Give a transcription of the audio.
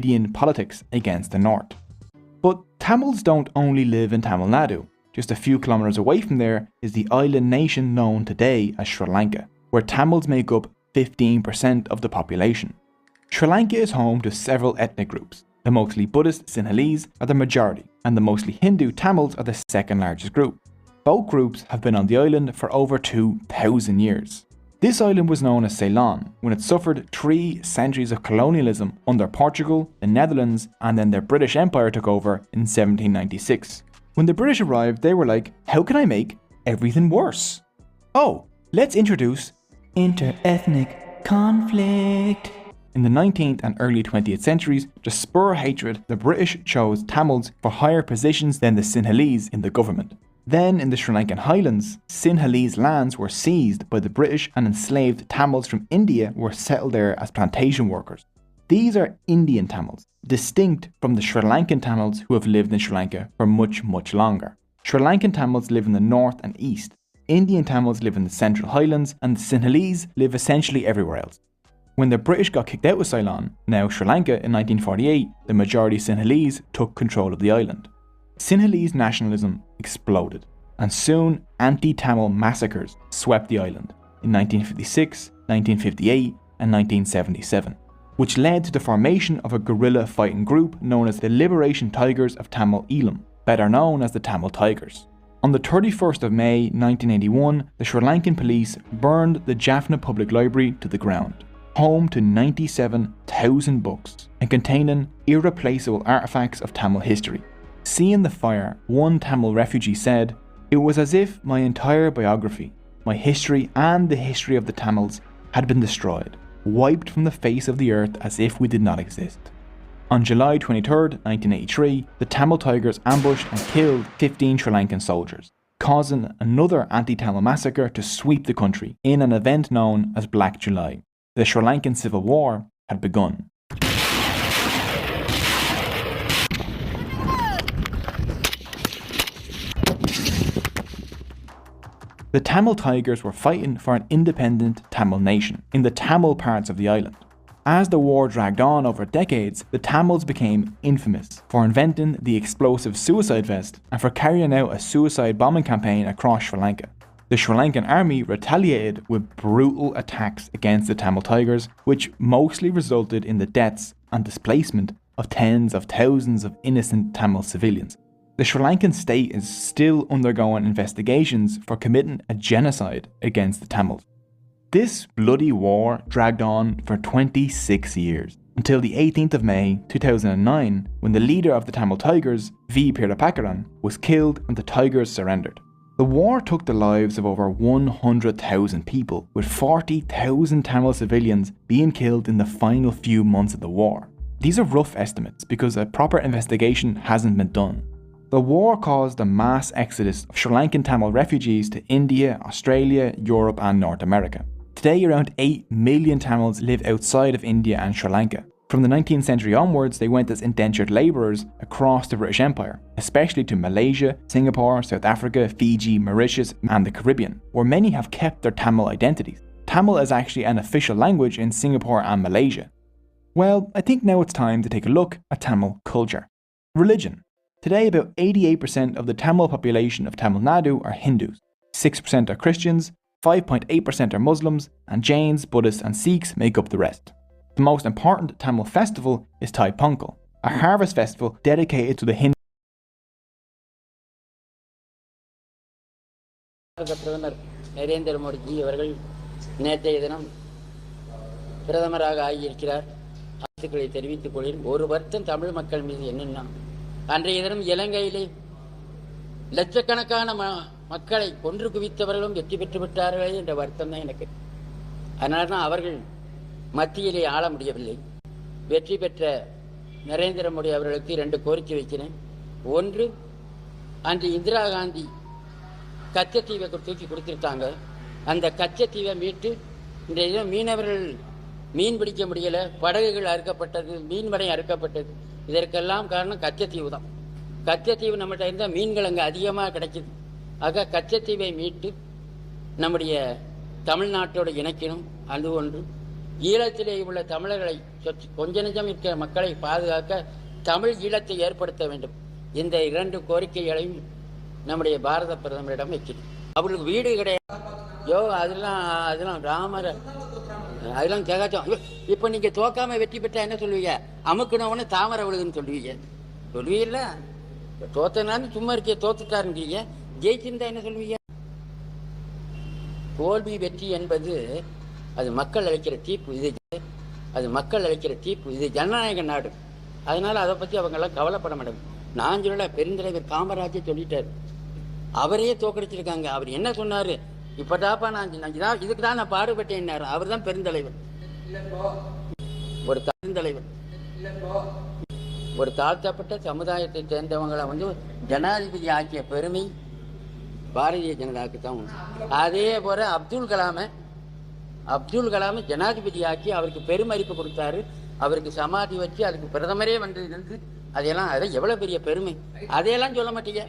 Dravidian politics against the north. But Tamils don't only live in Tamil Nadu. Just a few kilometers away from there is the island nation known today as Sri Lanka, where Tamils make up 15% of the population. Sri Lanka is home to several ethnic groups. The mostly Buddhist Sinhalese are the majority, and the mostly Hindu Tamils are the second largest group. Both groups have been on the island for over 2,000 years. This island was known as Ceylon when it suffered 3 centuries of colonialism under Portugal, the Netherlands, and then the British Empire took over in 1796. When the British arrived, they were like, how can I make everything worse? Oh, let's introduce inter-ethnic conflict. In the 19th and early 20th centuries, to spur hatred, the British chose Tamils for higher positions than the Sinhalese in the government. Then, in the Sri Lankan highlands, Sinhalese lands were seized by the British and enslaved Tamils from India were settled there as plantation workers. These are Indian Tamils, distinct from the Sri Lankan Tamils who have lived in Sri Lanka for much, much longer. Sri Lankan Tamils live in the north and east, Indian Tamils live in the central highlands, and the Sinhalese live essentially everywhere else. When the British got kicked out of Ceylon, now Sri Lanka, in 1948, the majority Sinhalese took control of the island. Sinhalese nationalism exploded, and soon anti-Tamil massacres swept the island in 1956, 1958 and 1977, which led to the formation of a guerrilla fighting group known as the Liberation Tigers of Tamil Eelam, better known as the Tamil Tigers. On the 31st of May 1981, the Sri Lankan police burned the Jaffna Public Library to the ground, home to 97,000 books and containing irreplaceable artifacts of Tamil history. Seeing the fire, one Tamil refugee said, "It was as if my entire biography, my history and the history of the Tamils had been destroyed, wiped from the face of the earth as if we did not exist." On July 23, 1983, the Tamil Tigers ambushed and killed 15 Sri Lankan soldiers, causing another anti-Tamil massacre to sweep the country in an event known as Black July. The Sri Lankan Civil War had begun. The Tamil Tigers were fighting for an independent Tamil nation in the Tamil parts of the island. As the war dragged on over decades, the Tamils became infamous for inventing the explosive suicide vest and for carrying out a suicide bombing campaign across Sri Lanka. The Sri Lankan army retaliated with brutal attacks against the Tamil Tigers, which mostly resulted in the deaths and displacement of tens of thousands of innocent Tamil civilians. The Sri Lankan state is still undergoing investigations for committing a genocide against the Tamils. This bloody war dragged on for 26 years, until the 18th of May 2009, when the leader of the Tamil Tigers, V. Pirapakaran, was killed and the Tigers surrendered. The war took the lives of over 100,000 people, with 40,000 Tamil civilians being killed in the final few months of the war. These are rough estimates because a proper investigation hasn't been done. The war caused a mass exodus of Sri Lankan Tamil refugees to India, Australia, Europe and North America. Today, around 8 million Tamils live outside of India and Sri Lanka. From the 19th century onwards, they went as indentured labourers across the British Empire, especially to Malaysia, Singapore, South Africa, Fiji, Mauritius and the Caribbean, where many have kept their Tamil identities. Tamil is actually an official language in Singapore and Malaysia. Well, I think now it's time to take a look at Tamil culture. Religion. Today, about 88% of the Tamil population of Tamil Nadu are Hindus, 6% are Christians, 5.8% are Muslims, and Jains, Buddhists and Sikhs make up the rest. The most important Tamil festival is Thai Pongal, a harvest festival dedicated to the Hindu. பிரதமர் நரேந்திர மோடிஜி அவர்கள் நேற்றைய தினம் பிரதமராக ஆகியிருக்கிறார். வாழ்த்துக்களை தெரிவித்துக் கொள்கிறேன். ஒரு வருத்தம் தமிழ் மக்கள் மீது என்னென்னா, அன்றைய தினம் இலங்கையிலே லட்சக்கணக்கான மக்களை கொன்று குவித்தவர்களும் வெற்றி பெற்று விட்டார்களே என்ற வருத்தம் தான் எனக்கு. அதனால தான் அவர்கள் மத்தியிலே ஆள முடியவில்லை. வெற்றி பெற்ற நரேந்திர மோடி அவர்களுக்கு 2 கோரிக்கை வைக்கிறேன். ஒன்று, அன்று இந்திரா காந்தி கச்சத்தீவை தூக்கி கொடுத்துருக்காங்க. அந்த கச்சத்தீவை மீட்டு இன்றைய தினம் மீனவர்கள் மீன் பிடிக்க முடியலை, படகுகள் அறுக்கப்பட்டது, மீன்மடை அறுக்கப்பட்டது. இதற்கெல்லாம் காரணம் கச்சத்தீவு தான். கச்சத்தீவு நம்மகிட்ட இருந்தால் மீன்கள் அங்கே அதிகமாக கிடைக்கிது. ஆக கச்சத்தீவை மீட்டு நம்முடைய தமிழ்நாட்டோடு இணைக்கணும். அது ஒன்று. ஈழத்திலே உள்ள தமிழர்களை கொஞ்ச நெஞ்சம் இருக்கிற மக்களை பாதுகாக்க தமிழ் ஈழத்தை ஏற்படுத்த வேண்டும். இந்த 2 கோரிக்கைகளையும் நம்முடைய பாரத பிரதமரிடம் வைக்கிறது. அவர்களுக்கு வீடு கிடையாது. அதெல்லாம் ராமர் அதெல்லாம் கேட்காச்சோம். இப்போ நீங்கள் தோக்காம வெற்றி பெற்றா என்ன சொல்லுவீங்க? அமுக்குனவனு தாமரை விழுதுன்னு சொல்லுவீங்கல்ல. தோத்தனான்னு சும்மா இருக்க தோத்துட்டாருன்றீங்க. ஜெயிச்சிருந்தா என்ன சொல்லுவீங்க? தோல்வி வெற்றி என்பது அது மக்கள் அளிக்கிற தீர்ப்பு. இது ஜனநாயக நாடு. அதனால அதை பற்றி அவங்கெல்லாம் கவலைப்பட மாட்டாங்க. நான் சொல்லல, பெருந்தலைவர் காமராஜே சொல்லிட்டார். அவரையே தோக்கடிச்சிருக்காங்க. அவர் என்ன சொன்னார்? இப்பதாப்பா நான் இதுக்கு தான் நான் பாடுபட்டேன். அவர் தான் பெருந்தலைவர். ஒரு தாழ்த்தப்பட்ட சமுதாயத்தை சேர்ந்தவங்களை ஜனாதிபதி ஆக்கிய பெருமை பாரதிய ஜனதாவுக்கு தான் உண்டு. அதே போல அப்துல் கலாமை ஜனாதிபதி ஆக்கி அவருக்கு பெருமதிப்பு கொடுத்தாரு. அவருக்கு சமாதி வச்சு அதுக்கு பிரதமரே வந்தது. அதெல்லாம் எவ்வளவு பெரிய பெருமை. அதையெல்லாம் சொல்ல மாட்டீங்க.